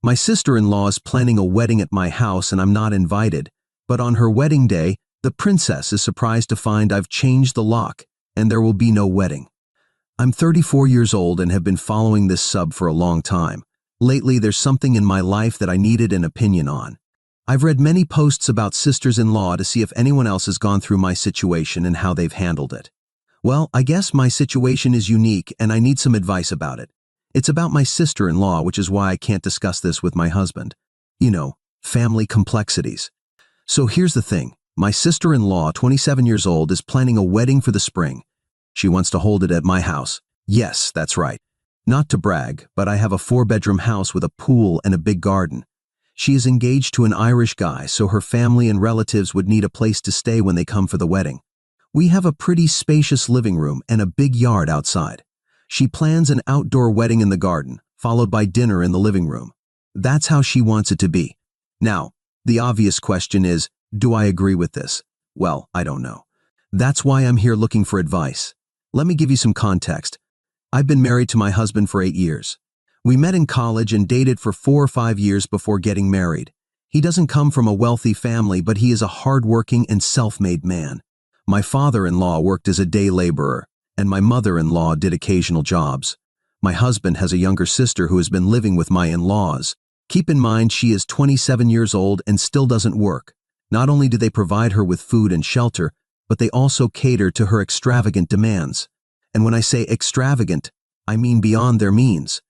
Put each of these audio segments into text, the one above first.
My sister-in-law is planning a wedding at my house and I'm not invited, but on her wedding day, the princess is surprised to find I've changed the lock and there will be no wedding. I'm 34 years old and have been following this sub for a long time. Lately, there's something in my life that I needed an opinion on. I've read many posts about sisters-in-law to see if anyone else has gone through my situation and how they've handled it. Well, I guess my situation is unique and I need some advice about it. It's about my sister-in-law, which is why I can't discuss this with my husband. You know, family complexities. So here's the thing. My sister-in-law, 27 years old, is planning a wedding for the spring. She wants to hold it at my house. Yes, that's right. Not to brag, but I have a 4-bedroom house with a pool and a big garden. She is engaged to an Irish guy, so her family and relatives would need a place to stay when they come for the wedding. We have a pretty spacious living room and a big yard outside. She plans an outdoor wedding in the garden, followed by dinner in the living room. That's how she wants it to be. Now, the obvious question is, do I agree with this? Well, I don't know. That's why I'm here looking for advice. Let me give you some context. I've been married to my husband for 8 years. We met in college and dated for 4 or 5 years before getting married. He doesn't come from a wealthy family, but he is a hardworking and self-made man. My father-in-law worked as a day laborer, and my mother-in-law did occasional jobs. My husband has a younger sister who has been living with my in-laws. Keep in mind she is 27 years old and still doesn't work. Not only do they provide her with food and shelter, but they also cater to her extravagant demands. And when I say extravagant, I mean beyond their means.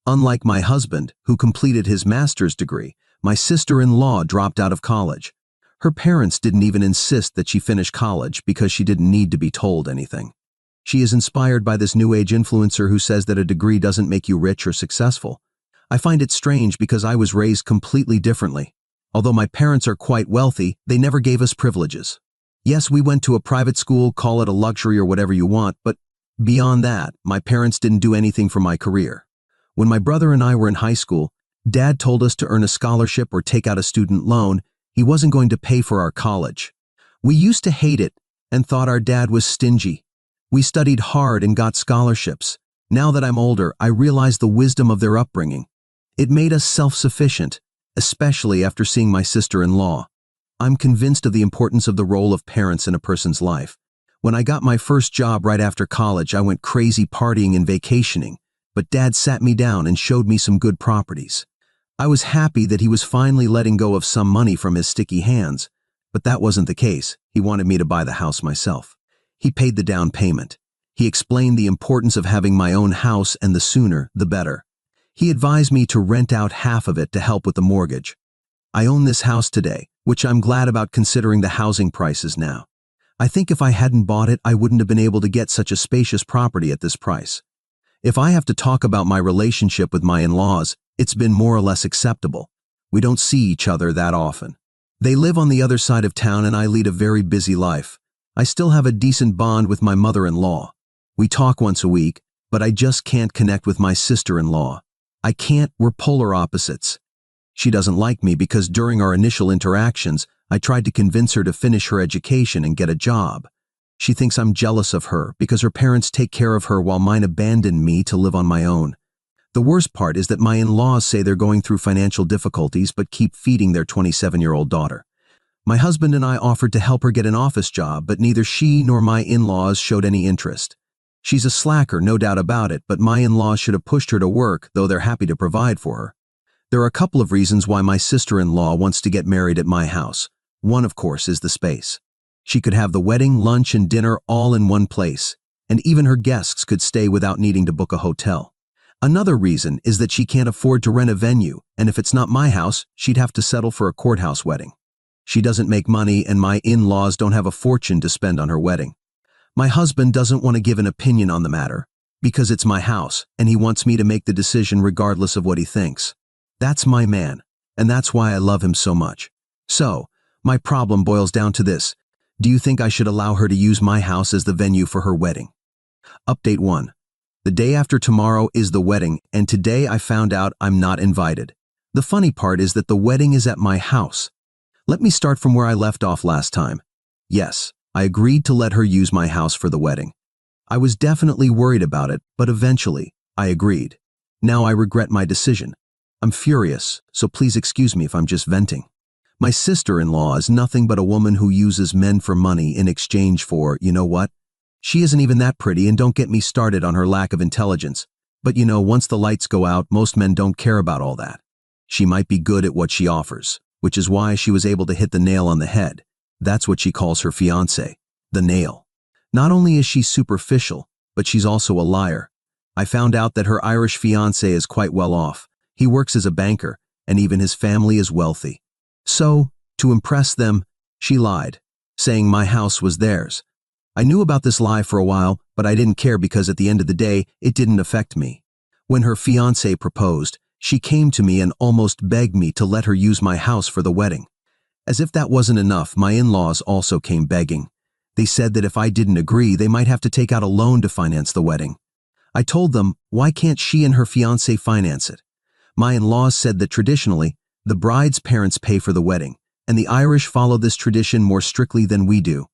Unlike my husband, who completed his master's degree, my sister-in-law dropped out of college. Her parents didn't even insist that she finish college because she didn't need to be told anything. She is inspired by this new age influencer who says that a degree doesn't make you rich or successful. I find it strange because I was raised completely differently. Although my parents are quite wealthy, they never gave us privileges. Yes, we went to a private school, call it a luxury or whatever you want, but beyond that, my parents didn't do anything for my career. When my brother and I were in high school, Dad told us to earn a scholarship or take out a student loan. He wasn't going to pay for our college. We used to hate it and thought our dad was stingy. We studied hard and got scholarships. Now that I'm older, I realize the wisdom of their upbringing. It made us self-sufficient, especially after seeing my sister-in-law. I'm convinced of the importance of the role of parents in a person's life. When I got my first job right after college, I went crazy partying and vacationing, but Dad sat me down and showed me some good properties. I was happy that he was finally letting go of some money from his sticky hands, but that wasn't the case. He wanted me to buy the house myself. He paid the down payment. He explained the importance of having my own house, and the sooner, the better. He advised me to rent out half of it to help with the mortgage. I own this house today, which I'm glad about considering the housing prices now. I think if I hadn't bought it, I wouldn't have been able to get such a spacious property at this price. If I have to talk about my relationship with my in-laws, it's been more or less acceptable. We don't see each other that often. They live on the other side of town and I lead a very busy life. I still have a decent bond with my mother-in-law. We talk once a week, but I just can't connect with my sister-in-law. I can't, we're polar opposites. She doesn't like me because during our initial interactions, I tried to convince her to finish her education and get a job. She thinks I'm jealous of her because her parents take care of her while mine abandoned me to live on my own. The worst part is that my in-laws say they're going through financial difficulties but keep feeding their 27-year-old daughter. My husband and I offered to help her get an office job, but neither she nor my in-laws showed any interest. She's a slacker, no doubt about it, but my in-laws should have pushed her to work, though they're happy to provide for her. There are a couple of reasons why my sister-in-law wants to get married at my house. One, of course, is the space. She could have the wedding, lunch, and dinner all in one place, and even her guests could stay without needing to book a hotel. Another reason is that she can't afford to rent a venue, and if it's not my house, she'd have to settle for a courthouse wedding. She doesn't make money, and my in-laws don't have a fortune to spend on her wedding. My husband doesn't want to give an opinion on the matter, because it's my house, and he wants me to make the decision regardless of what he thinks. That's my man, and that's why I love him so much. So, my problem boils down to this. Do you think I should allow her to use my house as the venue for her wedding? Update 1. The day after tomorrow is the wedding, and today I found out I'm not invited. The funny part is that the wedding is at my house. Let me start from where I left off last time. Yes, I agreed to let her use my house for the wedding. I was definitely worried about it, but eventually, I agreed. Now I regret my decision. I'm furious, so please excuse me if I'm just venting. My sister-in-law is nothing but a woman who uses men for money in exchange for, you know what? She isn't even that pretty, and don't get me started on her lack of intelligence. But once the lights go out, most men don't care about all that. She might be good at what she offers, which is why she was able to hit the nail on the head. That's what she calls her fiancé, the nail. Not only is she superficial, but she's also a liar. I found out that her Irish fiancé is quite well off. He works as a banker, and even his family is wealthy. So, to impress them, she lied, saying my house was theirs. I knew about this lie for a while, but I didn't care because at the end of the day, it didn't affect me. When her fiancé proposed, she came to me and almost begged me to let her use my house for the wedding. As if that wasn't enough, my in-laws also came begging. They said that if I didn't agree, they might have to take out a loan to finance the wedding. I told them, why can't she and her fiancé finance it? My in-laws said that traditionally, the bride's parents pay for the wedding, and the Irish follow this tradition more strictly than we do.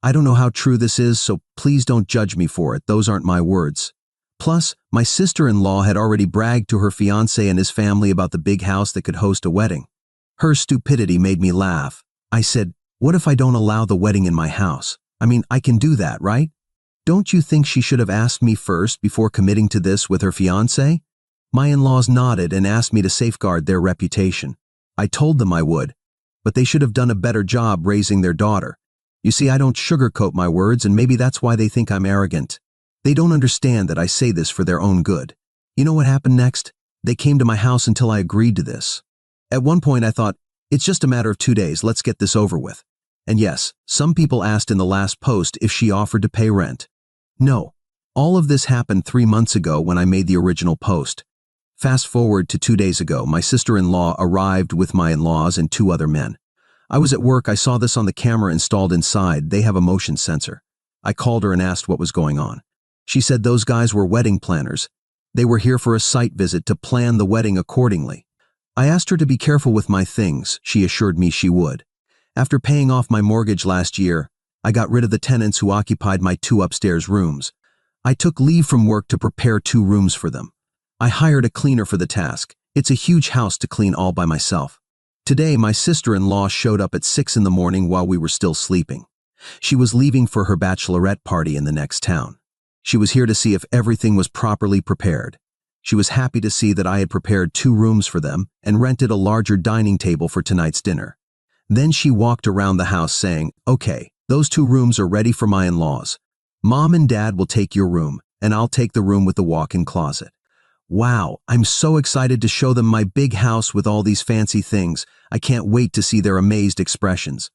I don't know how true this is, so please don't judge me for it. Those aren't my words. Plus, my sister-in-law had already bragged to her fiancé and his family about the big house that could host a wedding. Her stupidity made me laugh. I said, what if I don't allow the wedding in my house? I mean, I can do that, right? Don't you think she should have asked me first before committing to this with her fiancé? My in-laws nodded and asked me to safeguard their reputation. I told them I would, but they should have done a better job raising their daughter. You see, I don't sugarcoat my words, and maybe that's why they think I'm arrogant. They don't understand that I say this for their own good. You know what happened next? They came to my house until I agreed to this. At one point I thought, it's just a matter of 2 days, let's get this over with. And yes, some people asked in the last post if she offered to pay rent. No, all of this happened 3 months ago when I made the original post. Fast forward to 2 days ago, my sister-in-law arrived with my in-laws and 2 other men. I was at work, I saw this on the camera installed inside. They have a motion sensor. I called her and asked what was going on. She said those guys were wedding planners. They were here for a site visit to plan the wedding accordingly. I asked her to be careful with my things. She assured me she would. After paying off my mortgage last year, I got rid of the tenants who occupied my 2 upstairs rooms. I took leave from work to prepare 2 rooms for them. I hired a cleaner for the task. It's a huge house to clean all by myself. Today, my sister-in-law showed up at 6 in the morning while we were still sleeping. She was leaving for her bachelorette party in the next town. She was here to see if everything was properly prepared. She was happy to see that I had prepared 2 rooms for them and rented a larger dining table for tonight's dinner. Then she walked around the house saying, okay, those 2 rooms are ready for my in-laws. Mom and Dad will take your room, and I'll take the room with the walk-in closet. Wow, I'm so excited to show them my big house with all these fancy things. I can't wait to see their amazed expressions.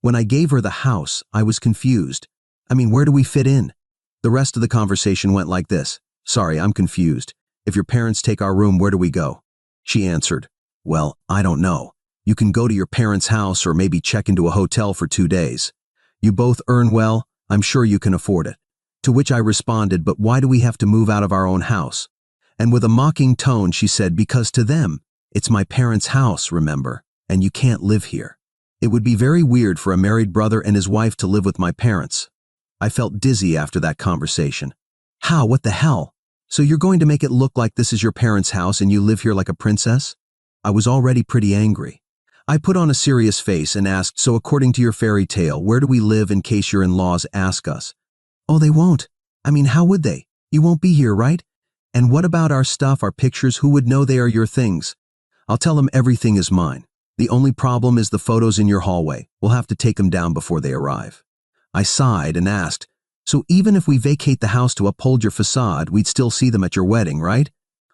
When I gave her the house, I was confused. I mean, where do we fit in? The rest of the conversation went like this. Sorry, I'm confused. If your parents take our room, where do we go? She answered, well, I don't know. You can go to your parents' house or maybe check into a hotel for 2 days. You both earn well, I'm sure you can afford it. To which I responded, but why do we have to move out of our own house? And with a mocking tone, she said, because to them, it's my parents' house, remember, and you can't live here. It would be very weird for a married brother and his wife to live with my parents. I felt dizzy after that conversation. How? What the hell? So you're going to make it look like this is your parents' house and you live here like a princess? I was already pretty angry. I put on a serious face and asked, so according to your fairy tale, where do we live in case your in-laws ask us? Oh, they won't. I mean, how would they? You won't be here, right? And what about our stuff, our pictures? Who would know they are your things? I'll tell them everything is mine. The only problem is the photos in your hallway. We'll have to take them down before they arrive. I sighed and asked, so even if we vacate the house to uphold your facade, we'd still see them at your wedding, right?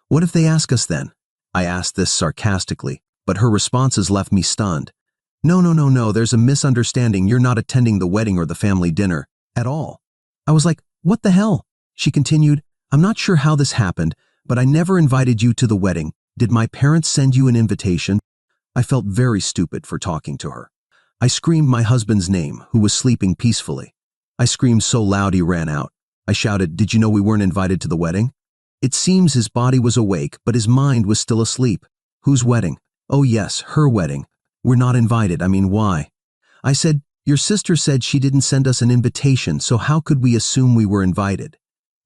What if they ask us then? I asked this sarcastically, but her responses left me stunned. No, there's a misunderstanding. You're not attending the wedding or the family dinner at all. I was like, what the hell? She continued, I'm not sure how this happened, but I never invited you to the wedding. Did my parents send you an invitation? I felt very stupid for talking to her. I screamed my husband's name, who was sleeping peacefully. I screamed so loud he ran out. I shouted, did you know we weren't invited to the wedding? It seems his body was awake, but his mind was still asleep. Whose wedding? Oh yes, her wedding. We're not invited. I mean, why? I said, your sister said she didn't send us an invitation, so how could we assume we were invited?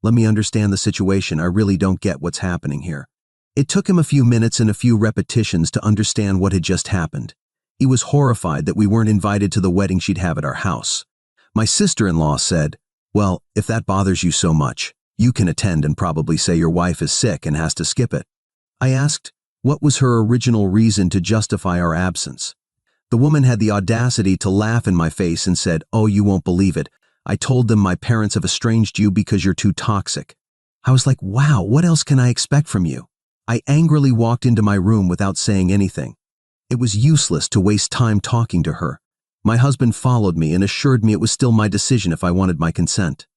Let me understand the situation. I really don't get what's happening here. It took him a few minutes and a few repetitions to understand what had just happened. He was horrified that we weren't invited to the wedding she'd have at our house. My sister-in-law said, "Well, if that bothers you so much, you can attend and probably say your wife is sick and has to skip it." I asked, what was her original reason to justify our absence? The woman had the audacity to laugh in my face and said, "Oh, you won't believe it. I told them my parents have estranged you because you're too toxic." I was like, wow, what else can I expect from you? I angrily walked into my room without saying anything. It was useless to waste time talking to her. My husband followed me and assured me it was still my decision if I wanted my consent.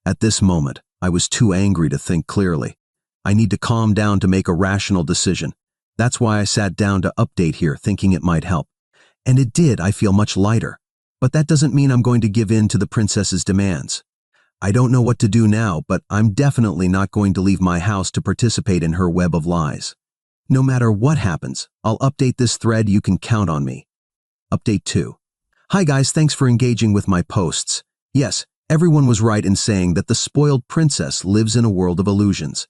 At this moment, I was too angry to think clearly. I need to calm down to make a rational decision. That's why I sat down to update here, thinking it might help. And it did. I feel much lighter. But that doesn't mean I'm going to give in to the princess's demands. I don't know what to do now, but I'm definitely not going to leave my house to participate in her web of lies. No matter what happens, I'll update this thread. You can count on me. Update 2. Hi guys, thanks for engaging with my posts. Yes, everyone was right in saying that the spoiled princess lives in a world of illusions.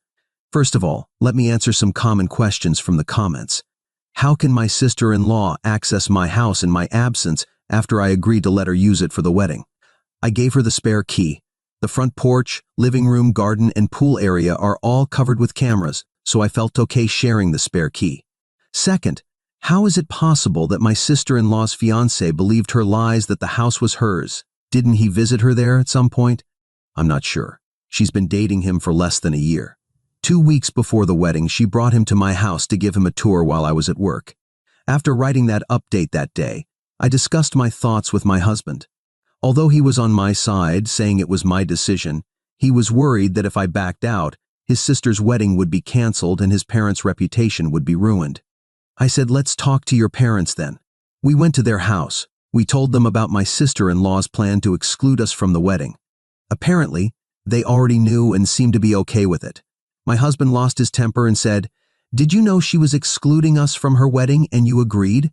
First of all, let me answer some common questions from the comments. How can my sister-in-law access my house in my absence after I agreed to let her use it for the wedding? I gave her the spare key. The front porch, living room, garden, and pool area are all covered with cameras, so I felt okay sharing the spare key. Second, how is it possible that my sister-in-law's fiancé believed her lies that the house was hers? Didn't he visit her there at some point? I'm not sure. She's been dating him for less than a year. 2 weeks before the wedding, she brought him to my house to give him a tour while I was at work. After writing that update that day, I discussed my thoughts with my husband. Although he was on my side, saying it was my decision, he was worried that if I backed out, his sister's wedding would be canceled and his parents' reputation would be ruined. I said, let's talk to your parents then. We went to their house. We told them about my sister-in-law's plan to exclude us from the wedding. Apparently, they already knew and seemed to be okay with it. My husband lost his temper and said, "Did you know she was excluding us from her wedding and you agreed?"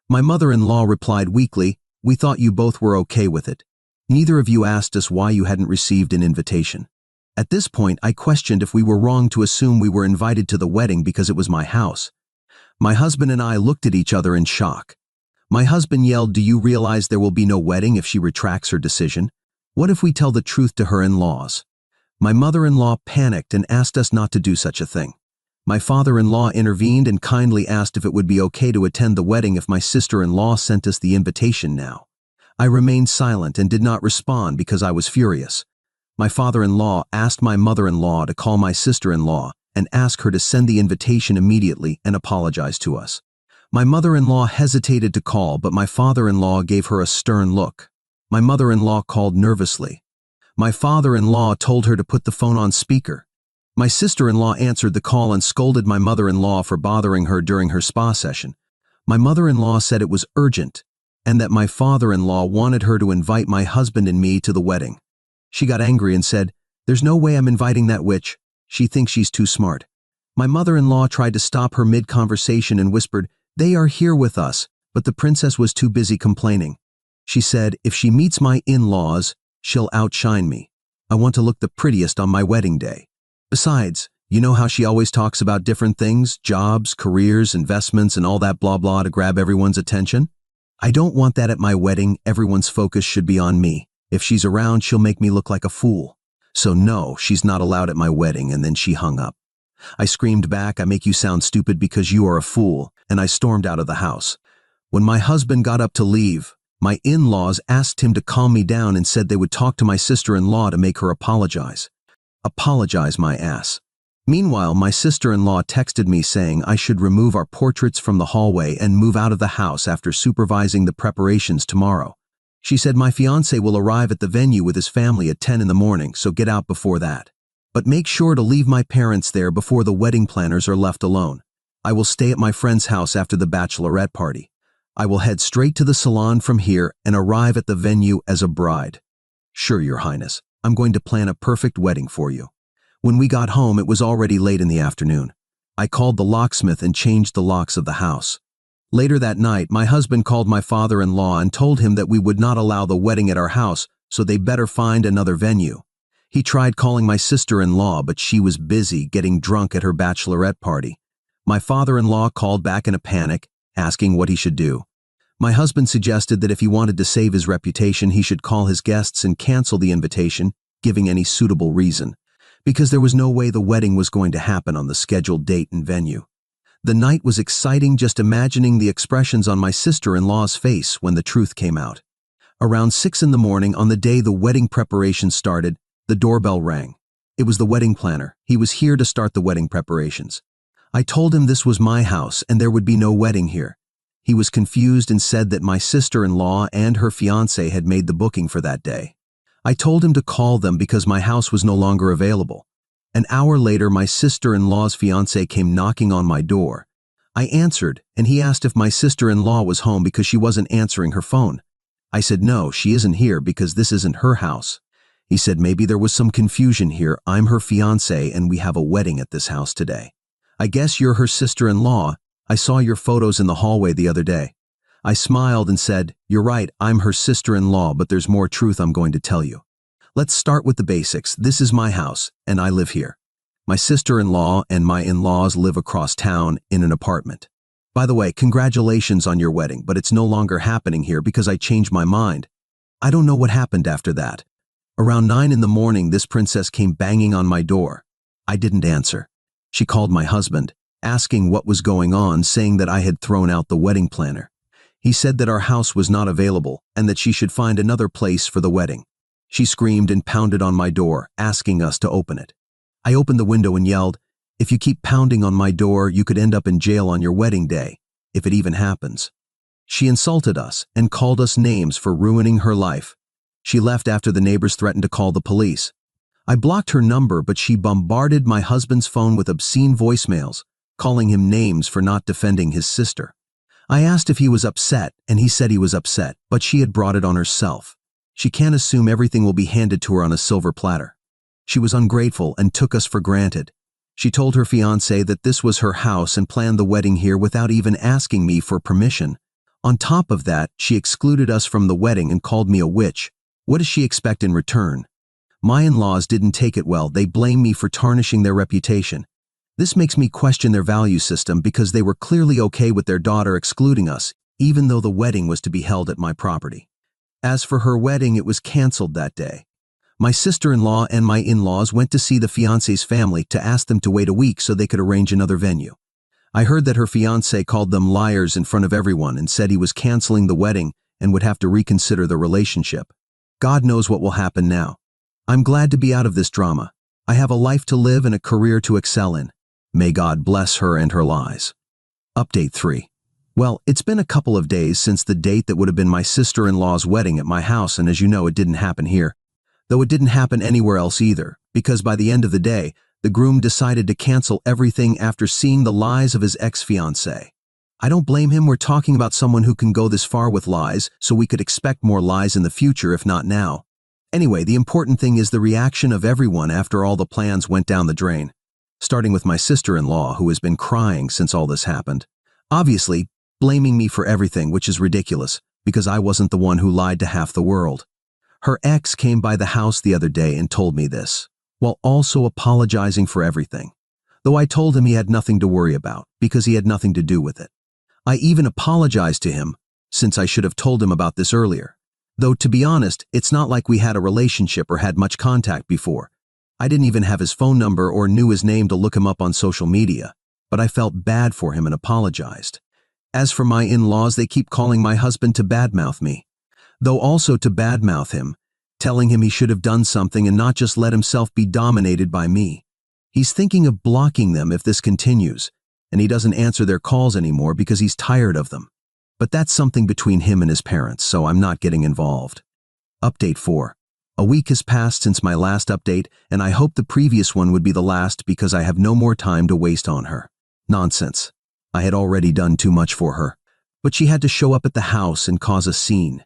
My mother-in-law replied weakly, "We thought you both were okay with it. Neither of you asked us why you hadn't received an invitation." At this point, I questioned if we were wrong to assume we were invited to the wedding because it was my house. My husband and I looked at each other in shock. My husband yelled, "Do you realize there will be no wedding if she retracts her decision? What if we tell the truth to her in-laws?" My mother-in-law panicked and asked us not to do such a thing. My father-in-law intervened and kindly asked if it would be okay to attend the wedding if my sister-in-law sent us the invitation now. I remained silent and did not respond because I was furious. My father-in-law asked my mother-in-law to call my sister-in-law and ask her to send the invitation immediately and apologize to us. My mother-in-law hesitated to call, but my father-in-law gave her a stern look. My mother-in-law called nervously. My father-in-law told her to put the phone on speaker. My sister-in-law answered the call and scolded my mother-in-law for bothering her during her spa session. My mother-in-law said it was urgent and that my father-in-law wanted her to invite my husband and me to the wedding. She got angry and said, "There's no way I'm inviting that witch. She thinks she's too smart." My mother-in-law tried to stop her mid-conversation and whispered, "They are here with us," but the princess was too busy complaining. She said, "If she meets my in-laws, she'll outshine me. I want to look the prettiest on my wedding day. Besides, you know how she always talks about different things, jobs, careers, investments, and all that blah blah to grab everyone's attention? I don't want that at my wedding. Everyone's focus should be on me. If she's around, she'll make me look like a fool. So no, she's not allowed at my wedding," and then she hung up. I screamed back, "I make you sound stupid because you are a fool," and I stormed out of the house. When my husband got up to leave, my in-laws asked him to calm me down and said they would talk to my sister-in-law to make her apologize. Apologize my ass. Meanwhile, my sister-in-law texted me saying I should remove our portraits from the hallway and move out of the house after supervising the preparations tomorrow. She said my fiancé will arrive at the venue with his family at 10 in the morning, so get out before that. But make sure to leave my parents there before the wedding planners are left alone. I will stay at my friend's house after the bachelorette party. I will head straight to the salon from here and arrive at the venue as a bride. Sure, Your Highness. I'm going to plan a perfect wedding for you. When we got home, it was already late in the afternoon. I called the locksmith and changed the locks of the house. Later that night, my husband called my father-in-law and told him that we would not allow the wedding at our house, so they better find another venue. He tried calling my sister-in-law, but she was busy getting drunk at her bachelorette party. My father-in-law called back in a panic, asking what he should do. My husband suggested that if he wanted to save his reputation, he should call his guests and cancel the invitation, giving any suitable reason, because there was no way the wedding was going to happen on the scheduled date and venue. The night was exciting just imagining the expressions on my sister-in-law's face when the truth came out. Around 6 in the morning on the day the wedding preparations started, the doorbell rang. It was the wedding planner. He was here to start the wedding preparations. I told him this was my house and there would be no wedding here. He was confused and said that my sister-in-law and her fiancé had made the booking for that day. I told him to call them because my house was no longer available. An hour later, my sister-in-law's fiancé came knocking on my door. I answered, and he asked if my sister-in-law was home because she wasn't answering her phone. I said no, she isn't here because this isn't her house. He said maybe there was some confusion here. I'm her fiancé and we have a wedding at this house today. I guess you're her sister-in-law. I saw your photos in the hallway the other day. I smiled and said, you're right, I'm her sister-in-law, but there's more truth I'm going to tell you. Let's start with the basics. This is my house, and I live here. My sister-in-law and my in-laws live across town in an apartment. By the way, congratulations on your wedding, but it's no longer happening here because I changed my mind. I don't know what happened after that. Around 9 in the morning, this princess came banging on my door. I didn't answer. She called my husband, asking what was going on, saying that I had thrown out the wedding planner. He said that our house was not available and that she should find another place for the wedding. She screamed and pounded on my door, asking us to open it. I opened the window and yelled, if you keep pounding on my door, you could end up in jail on your wedding day, if it even happens. She insulted us and called us names for ruining her life. She left after the neighbors threatened to call the police. I blocked her number, but she bombarded my husband's phone with obscene voicemails, calling him names for not defending his sister. I asked if he was upset, and he said he was upset, but she had brought it on herself. She can't assume everything will be handed to her on a silver platter. She was ungrateful and took us for granted. She told her fiancé that this was her house and planned the wedding here without even asking me for permission. On top of that, she excluded us from the wedding and called me a witch. What does she expect in return? My in-laws didn't take it well. They blame me for tarnishing their reputation. This makes me question their value system because they were clearly okay with their daughter excluding us, even though the wedding was to be held at my property. As for her wedding, it was canceled that day. My sister-in-law and my in-laws went to see the fiancé's family to ask them to wait a week so they could arrange another venue. I heard that her fiancé called them liars in front of everyone and said he was canceling the wedding and would have to reconsider the relationship. God knows what will happen now. I'm glad to be out of this drama. I have a life to live and a career to excel in. May God bless her and her lies. Update 3. Well, it's been a couple of days since the date that would have been my sister-in-law's wedding at my house, and as you know, it didn't happen here. Though it didn't happen anywhere else either, because by the end of the day, the groom decided to cancel everything after seeing the lies of his ex-fiancée. I don't blame him. We're talking about someone who can go this far with lies, so we could expect more lies in the future, if not now. Anyway, the important thing is the reaction of everyone after all the plans went down the drain. Starting with my sister-in-law, who has been crying since all this happened. Obviously, blaming me for everything, which is ridiculous, because I wasn't the one who lied to half the world. Her ex came by the house the other day and told me this, while also apologizing for everything. Though I told him he had nothing to worry about, because he had nothing to do with it. I even apologized to him, since I should have told him about this earlier. Though, to be honest, it's not like we had a relationship or had much contact before. I didn't even have his phone number or knew his name to look him up on social media, but I felt bad for him and apologized. As for my in-laws, they keep calling my husband to badmouth me, though also to badmouth him, telling him he should have done something and not just let himself be dominated by me. He's thinking of blocking them if this continues, and he doesn't answer their calls anymore because he's tired of them. But that's something between him and his parents, so I'm not getting involved. Update 4. A week has passed since my last update, and I hope the previous one would be the last because I have no more time to waste on her. Nonsense. I had already done too much for her. But she had to show up at the house and cause a scene.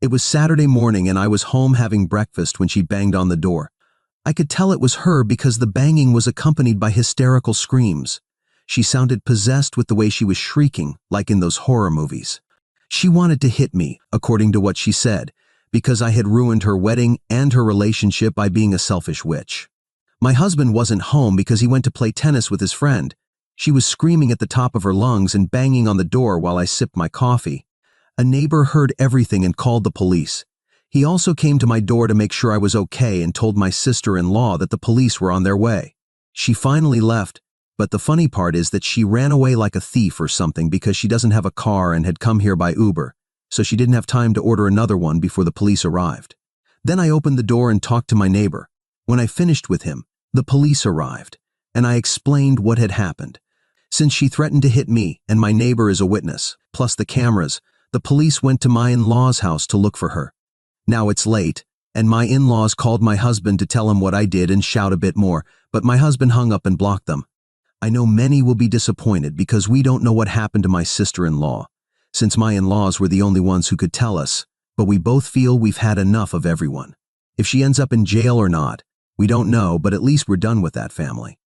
It was Saturday morning and I was home having breakfast when she banged on the door. I could tell it was her because the banging was accompanied by hysterical screams. She sounded possessed with the way she was shrieking, like in those horror movies. She wanted to hit me, according to what she said, because I had ruined her wedding and her relationship by being a selfish witch. My husband wasn't home because he went to play tennis with his friend. She was screaming at the top of her lungs and banging on the door while I sipped my coffee. A neighbor heard everything and called the police. He also came to my door to make sure I was okay and told my sister-in-law that the police were on their way. She finally left, but the funny part is that she ran away like a thief or something because she doesn't have a car and had come here by Uber, so she didn't have time to order another one before the police arrived. Then I opened the door and talked to my neighbor. When I finished with him, the police arrived, and I explained what had happened. Since she threatened to hit me, and my neighbor is a witness, plus the cameras, the police went to my in-laws' house to look for her. Now it's late, and my in-laws called my husband to tell him what I did and shout a bit more, but my husband hung up and blocked them. I know many will be disappointed because we don't know what happened to my sister-in-law, since my in-laws were the only ones who could tell us, but we both feel we've had enough of everyone. If she ends up in jail or not, we don't know, but at least we're done with that family.